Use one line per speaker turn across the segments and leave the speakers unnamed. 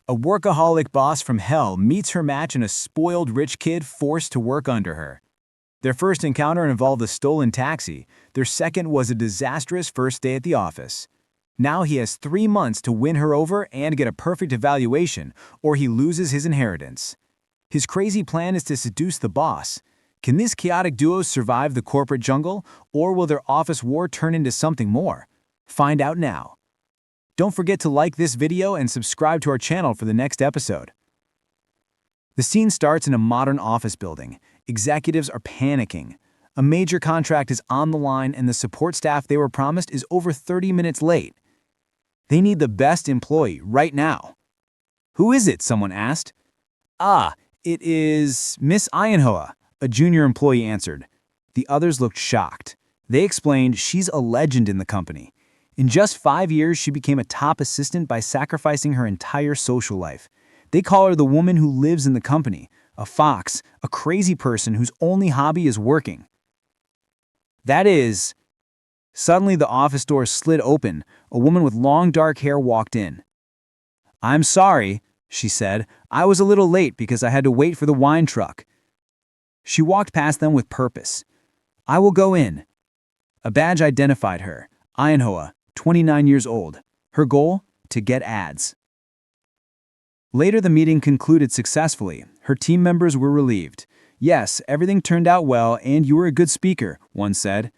A workaholic boss from hell meets her match in a spoiled rich kid forced to work under her. Their first encounter involved a stolen taxi. Their second was a disastrous first day at the office. Now he has 3 months to win her over and get a perfect evaluation, or he loses his inheritance. His crazy plan is to seduce the boss. Can this chaotic duo survive the corporate jungle, or will their office war turn into something more? Find out now. Don't forget to like this video and subscribe to our channel for the next episode. The scene starts in a modern office building. Executives are panicking. A major contract is on the line and the support staff they were promised is over 30 minutes late. They need the best employee right now. "Who is it?" someone asked. It is Miss Ionhoa," a junior employee answered. The others looked shocked. They explained she's a legend in the company. In just 5 years, she became a top assistant by sacrificing her entire social life. They call her the woman who lives in the company, a fox, a crazy person whose only hobby is working. Suddenly the office door slid open. A woman with long dark hair walked in. "I'm sorry," she said. "I was a little late because I had to wait for the wine truck." She walked past them with purpose. "I will go in." A badge identified her, Ionhoa, 29 years old. Her goal? To get ads. Later, the meeting concluded successfully. Her team members were relieved. "Yes, everything turned out well, and you were a good speaker," one said.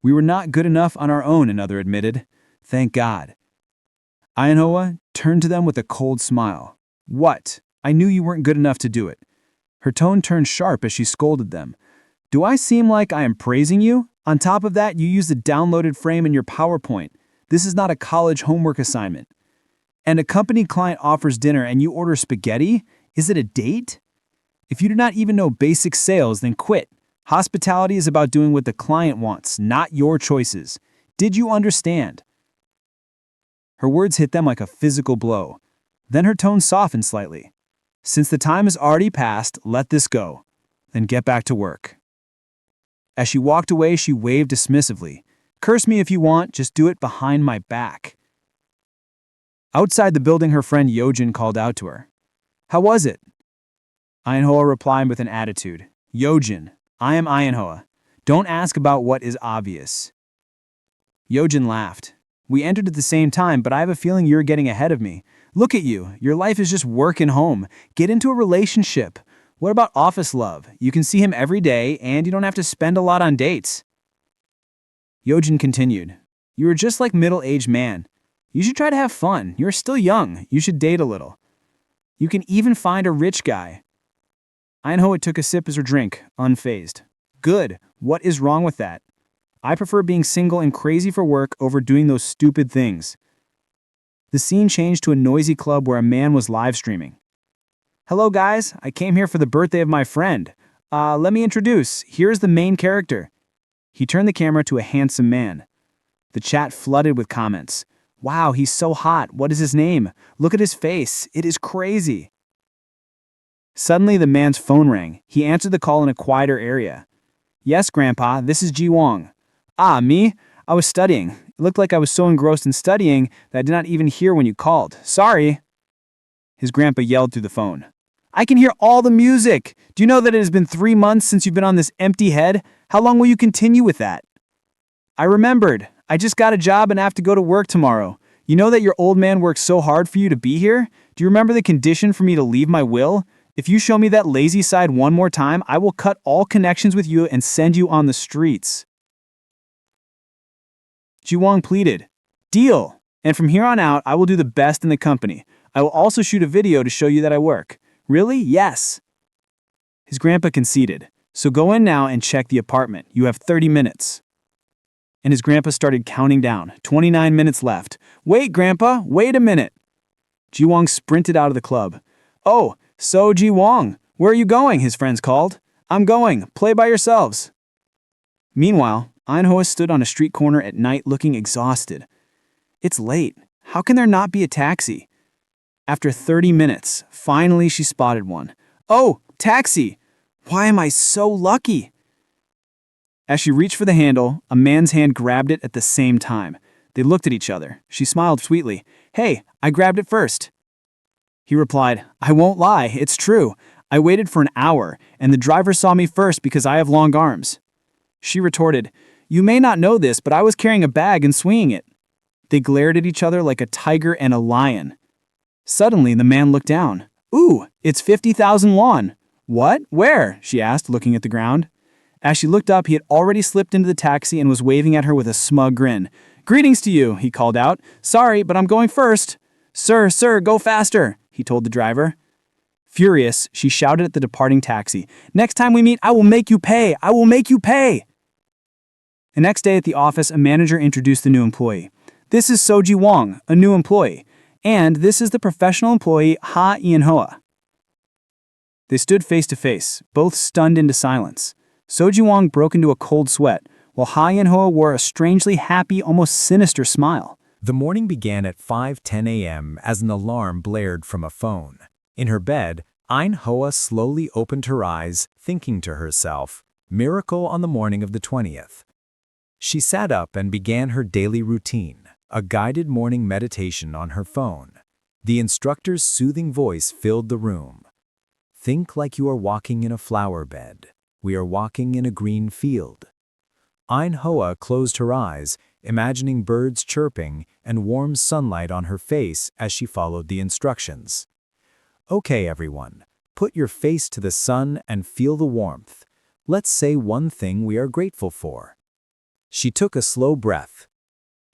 "We were not good enough on our own," another admitted. "Thank God." Ionhoa turned to them with a cold smile. "What? I knew you weren't good enough to do it." Her tone turned sharp as she scolded them. "Do I seem like I am praising you? On top of that, you use the downloaded frame in your PowerPoint. This is not a college homework assignment. And a company client offers dinner and you order spaghetti? Is it a date? If you do not even know basic sales, then quit. Hospitality is about doing what the client wants, not your choices. Did you understand?" Her words hit them like a physical blow. Then her tone softened slightly. "Since the time has already passed, let this go. Then get back to work." As she walked away, she waved dismissively. "Curse me if you want, just do it behind my back." Outside the building, her friend Yojin called out to her. "How was it?" Ionhoa replied with an attitude. "Yojin, I am Ionhoa. Don't ask about what is obvious." Yojin laughed. "We entered at the same time, but I have a feeling you're getting ahead of me. Look at you. Your life is just work and home. Get into a relationship. What about office love? You can see him every day, and you don't have to spend a lot on dates." Yojin continued. "You are just like middle-aged man. You should try to have fun. You're still young. You should date a little. You can even find a rich guy." Ionhoa took a sip as her drink, unfazed. "Good. What is wrong with that? I prefer being single and crazy for work over doing those stupid things." The scene changed to a noisy club where a man was live streaming. "Hello guys, I came here for the birthday of my friend. Let me introduce. Here's the main character." He turned the camera to a handsome man. The chat flooded with comments. "Wow, he's so hot. What is his name? Look at his face. It is crazy." Suddenly, the man's phone rang. He answered the call in a quieter area. "Yes, Grandpa, this is Ji Wong." "Ah, me? I was studying. It looked like I was so engrossed in studying that I did not even hear when you called. Sorry." His grandpa yelled through the phone. "I can hear all the music. Do you know that it has been 3 months since you've been on this empty head? How long will you continue with that?" "I remembered. I just got a job and have to go to work tomorrow. You know that your old man worked so hard for you to be here? Do you remember the condition for me to leave my will? If you show me that lazy side one more time, I will cut all connections with you and send you on the streets." Ji Wong pleaded. "Deal. And from here on out, I will do the best in the company. I will also shoot a video to show you that I work." "Really?" "Yes." His grandpa conceded. "So go in now and check the apartment. You have 30 minutes. And his grandpa started counting down. 29 minutes left. "Wait, Grandpa, wait a minute." Ji Wong sprinted out of the club. "Oh, Seo Ji Wong, where are you going?" his friends called. "I'm going. Play by yourselves." Meanwhile, Ionhoa stood on a street corner at night looking exhausted. It's late. How can there not be a taxi? After 30 minutes, finally she spotted one. "Oh, taxi! Why am I so lucky?" As she reached for the handle, a man's hand grabbed it at the same time. They looked at each other. She smiled sweetly. "Hey, I grabbed it first." He replied, "I won't lie, it's true. I waited for an hour, and the driver saw me first because I have long arms." She retorted, "You may not know this, but I was carrying a bag and swinging it." They glared at each other like a tiger and a lion. Suddenly, the man looked down. "Ooh, it's 50,000 won." "What? Where?" she asked, looking at the ground. As she looked up, he had already slipped into the taxi and was waving at her with a smug grin. "Greetings to you," he called out. "Sorry, but I'm going first." Sir, go faster," he told the driver. Furious, she shouted at the departing taxi, "Next time we meet, I will make you pay! I will make you pay!" The next day at the office, a manager introduced the new employee. "This is Seo Ji Wong, a new employee. And this is the professional employee, Ionhoa." They stood face to face, both stunned into silence. Seo Ji Wong broke into a cold sweat, while Ionhoa wore a strangely happy, almost sinister smile.
The morning began at 5:10 a.m. as an alarm blared from a phone. In her bed, Ionhoa slowly opened her eyes, thinking to herself, "Miracle on the morning of the 20th." She sat up and began her daily routine, a guided morning meditation on her phone. The instructor's soothing voice filled the room. "Think like you are walking in a flower bed. We are walking in a green field." Ionhoa closed her eyes, imagining birds chirping and warm sunlight on her face as she followed the instructions. "Okay, everyone, put your face to the sun and feel the warmth. Let's say one thing we are grateful for." She took a slow breath.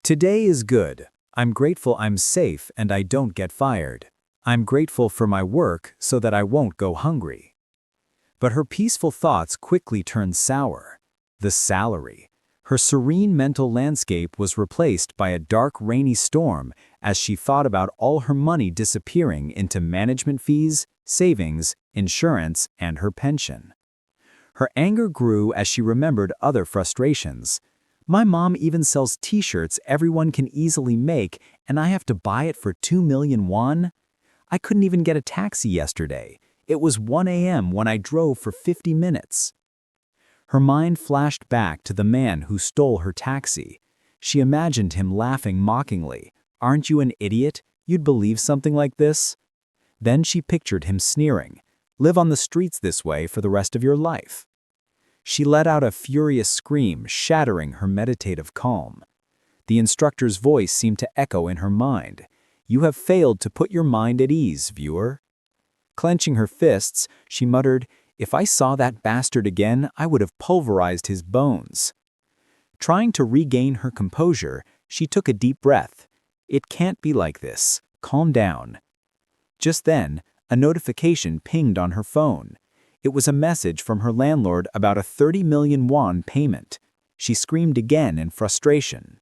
"Today is good. I'm grateful I'm safe and I don't get fired. I'm grateful for my work so that I won't go hungry." But her peaceful thoughts quickly turned sour. The salary. Her serene mental landscape was replaced by a dark, rainy storm as she thought about all her money disappearing into management fees, savings, insurance, and her pension. Her anger grew as she remembered other frustrations. "My mom even sells t-shirts everyone can easily make, and I have to buy it for 2 million won? I couldn't even get a taxi yesterday. It was 1 a.m. when I drove for 50 minutes. Her mind flashed back to the man who stole her taxi. She imagined him laughing mockingly. "Aren't you an idiot? You'd believe something like this?" Then she pictured him sneering. "Live on the streets this way for the rest of your life." She let out a furious scream, shattering her meditative calm. The instructor's voice seemed to echo in her mind. "You have failed to put your mind at ease, viewer." Clenching her fists, she muttered, "If I saw that bastard again, I would have pulverized his bones." Trying to regain her composure, she took a deep breath. "It can't be like this. Calm down." Just then, a notification pinged on her phone. It was a message from her landlord about a 30 million won payment. She screamed again in frustration.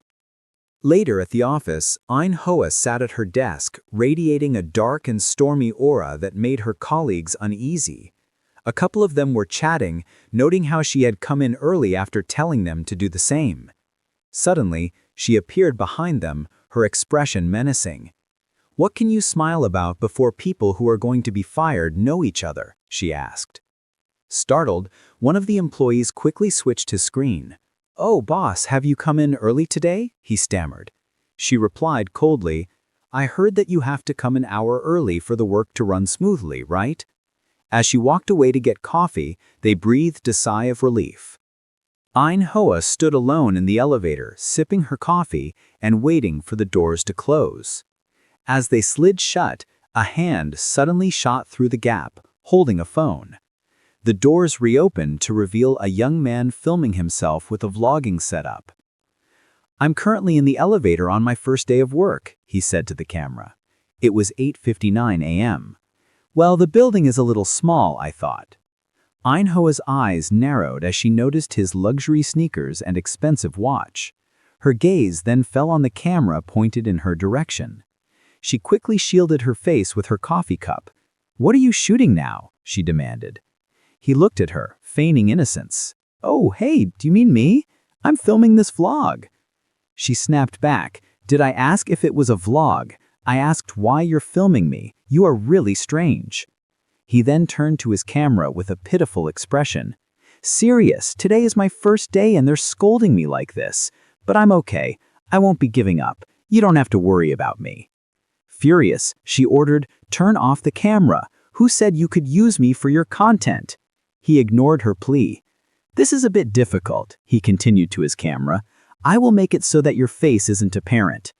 Later at the office, Ionhoa sat at her desk, radiating a dark and stormy aura that made her colleagues uneasy. A couple of them were chatting, noting how she had come in early after telling them to do the same. Suddenly, she appeared behind them, her expression menacing. "What can you smile about before people who are going to be fired know each other?" she asked. Startled, one of the employees quickly switched his screen. "Oh, boss, have you come in early today?" he stammered. She replied coldly, "I heard that you have to come an hour early for the work to run smoothly, right?" As she walked away to get coffee, they breathed a sigh of relief. Ionhoa stood alone in the elevator, sipping her coffee and waiting for the doors to close. As they slid shut, a hand suddenly shot through the gap, holding a phone. The doors reopened to reveal a young man filming himself with a vlogging setup. "I'm currently in the elevator on my first day of work," he said to the camera. It was 8:59 a.m. "Well, the building is a little small," I thought. Ionhoa's eyes narrowed as she noticed his luxury sneakers and expensive watch. Her gaze then fell on the camera pointed in her direction. She quickly shielded her face with her coffee cup. "What are you shooting now?" she demanded. He looked at her, feigning innocence. "Oh, hey, do you mean me? I'm filming this vlog." She snapped back. "Did I ask if it was a vlog? I asked why you're filming me. You are really strange." He then turned to his camera with a pitiful expression. "Serious, today is my first day and they're scolding me like this. But I'm okay. I won't be giving up. You don't have to worry about me."
Furious, she ordered, "Turn off the camera. Who said you could use me for your content?" He ignored her plea. "This is a bit difficult," he continued to his camera. "I will make it so that your face isn't apparent."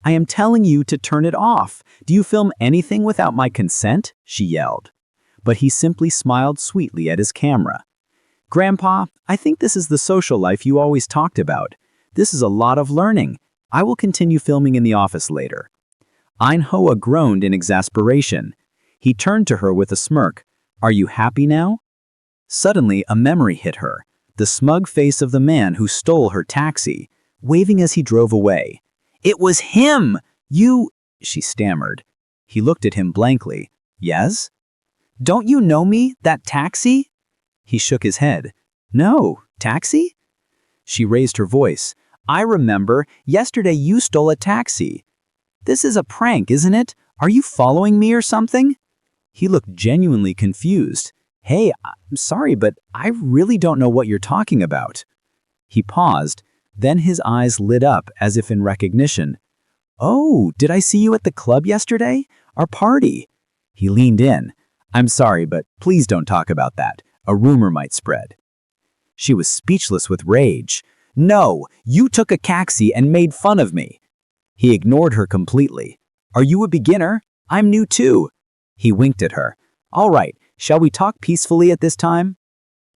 "I am telling you to turn it off. Do you film anything without my consent?" she yelled. But he simply smiled sweetly at his camera. "Grandpa, I think this is the social life you always talked about. This is a lot of learning. I will continue filming in the office later." Ionhoa groaned in exasperation. He turned to her with a smirk. "Are you happy now?" Suddenly, a memory hit her. The smug face of the man who stole her taxi, waving as he drove away. "It was him! You—" she stammered. He looked at him blankly. "Yes?" "Don't you know me, that taxi?" He shook his head. "No, taxi?" She raised her voice. "I remember, yesterday you stole a taxi. This is a prank, isn't it? Are you following me or something?" He looked genuinely confused. "Hey, I'm sorry, but I really don't know what you're talking about." He paused, then his eyes lit up as if in recognition. "Oh, did I see you at the club yesterday? Our party?" He leaned in. "I'm sorry, but please don't talk about that. A rumor might spread." She was speechless with rage. "No, you took a taxi and made fun of me." He ignored her completely. "Are you a beginner? I'm new too." He winked at her. "All right, shall we talk peacefully at this time?"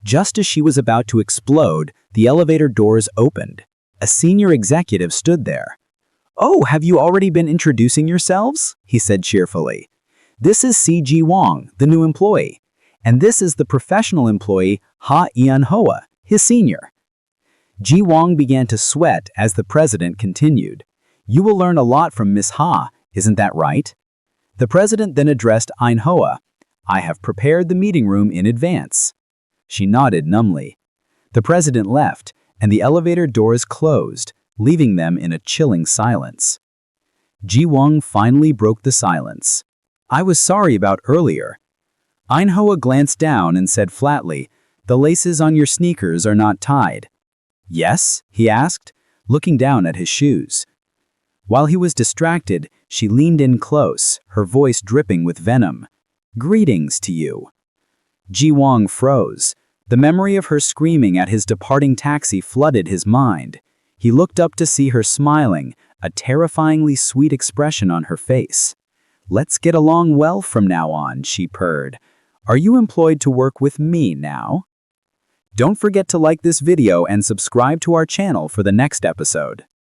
Just as she was about to explode, the elevator doors opened. A senior executive stood there. "Oh, have you already been introducing yourselves?" he said cheerfully. "This is Seo Ji Wong, the new employee. And this is the professional employee, Ionhoa, his senior." Ji Wong began to sweat as the president continued. "You will learn a lot from Miss Ha, isn't that right?" The president then addressed Ionhoa. "I have prepared the meeting room in advance." She nodded numbly. The president left, and the elevator doors closed, leaving them in a chilling silence. Ji Wong finally broke the silence. "I was sorry about earlier." Ionhoa glanced down and said flatly, "The laces on your sneakers are not tied." "Yes?" he asked, looking down at his shoes. While he was distracted, she leaned in close, her voice dripping with venom. "Greetings to you." Ji Wong froze. The memory of her screaming at his departing taxi flooded his mind. He looked up to see her smiling, a terrifyingly sweet expression on her face. "Let's get along well from now on," she purred. "Are you employed to work with me now?" Don't forget to like this video and subscribe to our channel for the next episode.